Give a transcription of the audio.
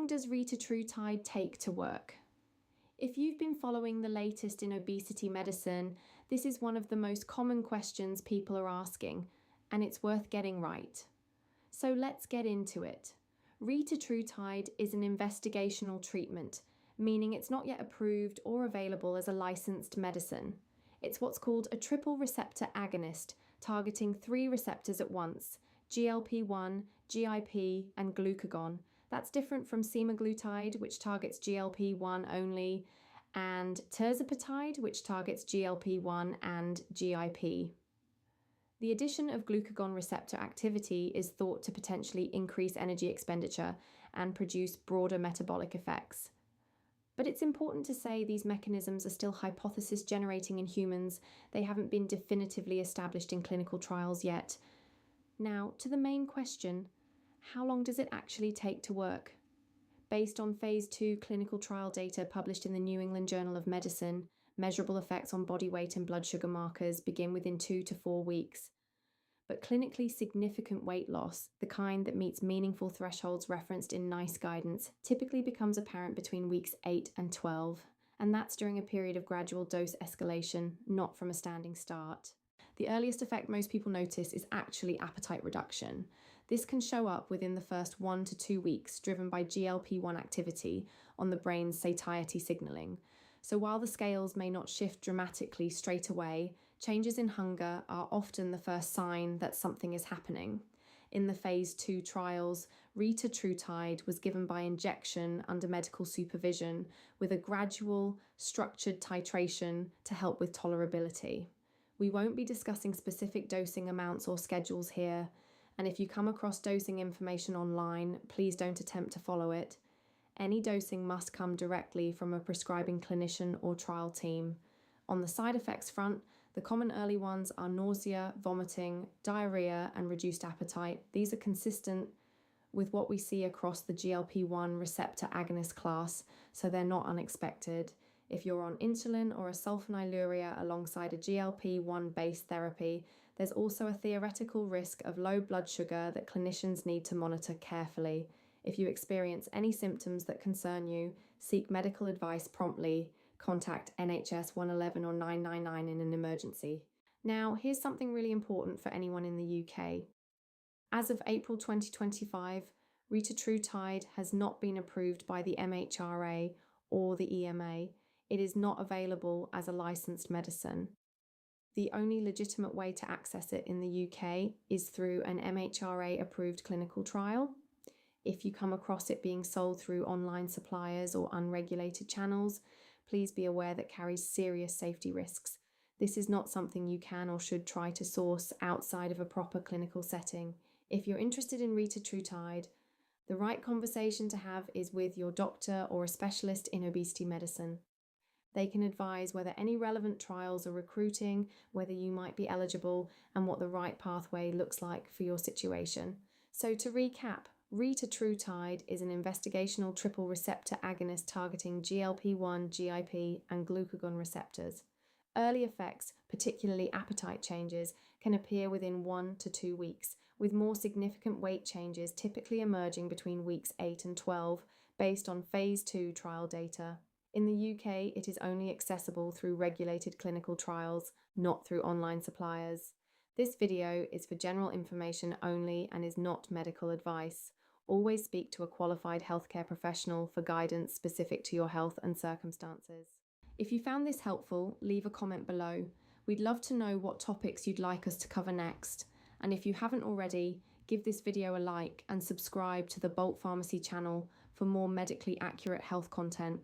long does retatrutide take to work? If you've been following the latest in obesity medicine, this is one of the most common questions people are asking, and it's worth getting right. So let's get into it. Retatrutide is an investigational treatment, meaning it's not yet approved or available as a licensed medicine. It's what's called a triple receptor agonist, targeting 3 receptors at once: GLP-1, GIP, and glucagon. That's different from semaglutide, which targets GLP-1 only, and tirzepatide, which targets GLP-1 and GIP. The addition of glucagon receptor activity is thought to potentially increase energy expenditure and produce broader metabolic effects. But it's important to say these mechanisms are still hypothesis generating in humans. They haven't been definitively established in clinical trials yet. Now, to the main question, how long does it actually take to work? Based on phase 2 clinical trial data published in the New England Journal of Medicine, measurable effects on body weight and blood sugar markers begin within 2 to 4 weeks. But clinically significant weight loss, the kind that meets meaningful thresholds referenced in NICE guidance, typically becomes apparent between weeks 8 and 12, and that's during a period of gradual dose escalation, not from a standing start. The earliest effect most people notice is actually appetite reduction. This can show up within the first 1 to 2 weeks, driven by GLP-1 activity on the brain's satiety signaling. So while the scales may not shift dramatically straight away, changes in hunger are often the first sign that something is happening. In the phase 2 trials, retatrutide was given by injection under medical supervision with a gradual, structured titration to help with tolerability. We won't be discussing specific dosing amounts or schedules here, and if you come across dosing information online, please don't attempt to follow it. Any dosing must come directly from a prescribing clinician or trial team. On the side effects front, the common early ones are nausea, vomiting, diarrhea, and reduced appetite. These are consistent with what we see across the GLP-1 receptor agonist class, so they're not unexpected. If you're on insulin or a sulfonylurea alongside a GLP-1 based therapy, there's also a theoretical risk of low blood sugar that clinicians need to monitor carefully. If you experience any symptoms that concern you, seek medical advice promptly. Contact NHS 111 or 999 in an emergency. Now, here's something really important for anyone in the UK. As of April 2025, retatrutide has not been approved by the MHRA or the EMA. It is not available as a licensed medicine. The only legitimate way to access it in the UK is through an MHRA-approved clinical trial. If you come across it being sold through online suppliers or unregulated channels, please be aware that carries serious safety risks. This is not something you can or should try to source outside of a proper clinical setting. If you're interested in retatrutide, the right conversation to have is with your doctor or a specialist in obesity medicine. They can advise whether any relevant trials are recruiting, whether you might be eligible, and what the right pathway looks like for your situation. So to recap, retatrutide is an investigational triple receptor agonist targeting GLP-1, GIP, and glucagon receptors. Early effects, particularly appetite changes, can appear within 1 to 2 weeks, with more significant weight changes typically emerging between weeks 8 and 12, based on phase 2 trial data. In the UK, it is only accessible through regulated clinical trials, not through online suppliers. This video is for general information only and is not medical advice. Always speak to a qualified healthcare professional for guidance specific to your health and circumstances. If you found this helpful, leave a comment below. We'd love to know what topics you'd like us to cover next. And if you haven't already, give this video a like and subscribe to the Bolt Pharmacy channel for more medically accurate health content.